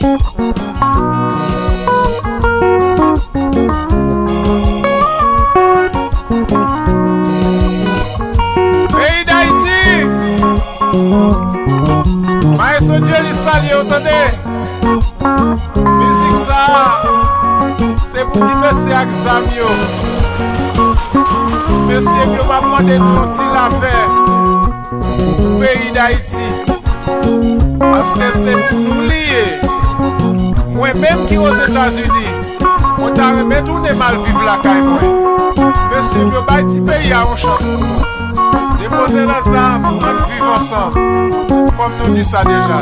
Pays d'Haïti, Maestro Dieu lui salue, entendez? Musique ça, c'est pour dire merci à Xamio. Monsieur, je m'a demandé nous petit la paix au pays d'Haïti. Parce que c'est pour nous lier. Moi-même qui aux États-Unis, on t'a remis tout de mal vivre la caille. Monsieur, je vais petit pays à une chance pour nous. Déposer les armes, on vivre ensemble. Comme nous dit ça déjà.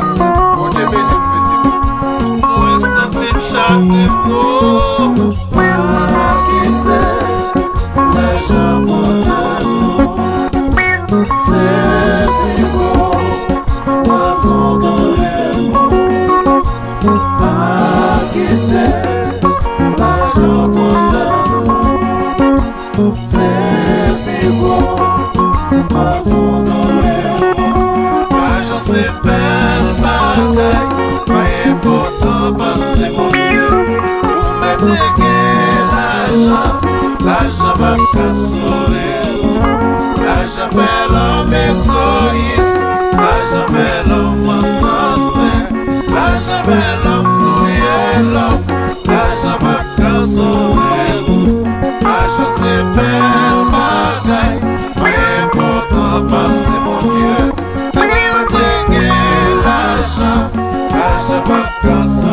Bon Dieu béni, monsieur. Nous sentons chaque jour. L'argent va casser, l'argent fait l'homme égoïste, l'argent fait l'homme insensé, l'argent fait l'homme doué l'homme, l'argent va casser, l'argent c'est belle bagaille, mais important parce que mon Dieu, l'argent va casser.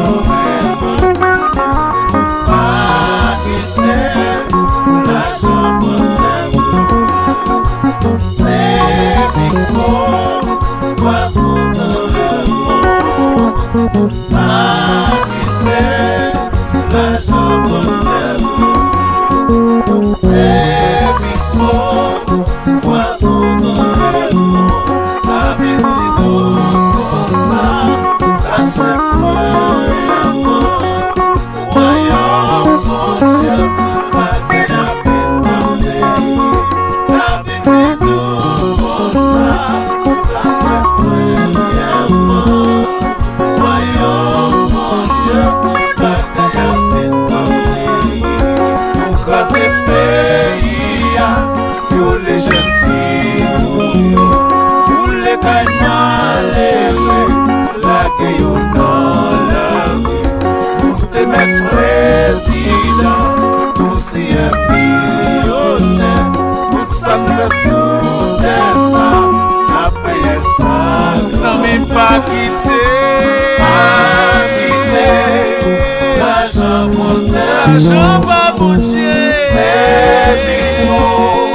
L'argent va bouger, c'est picot,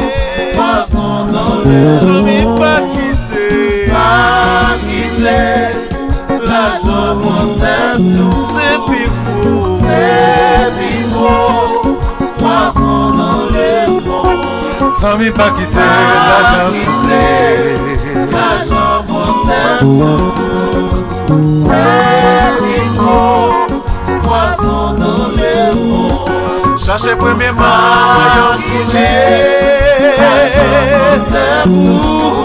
poisson dans le jamais pas quitter, l'argent monte nous, c'est picot, poisson dans le monde, jamais pas quitter, l'argent monte nous, c'est picot, poisson dans le monde. Cherchez premièrement, l'argent monte nous.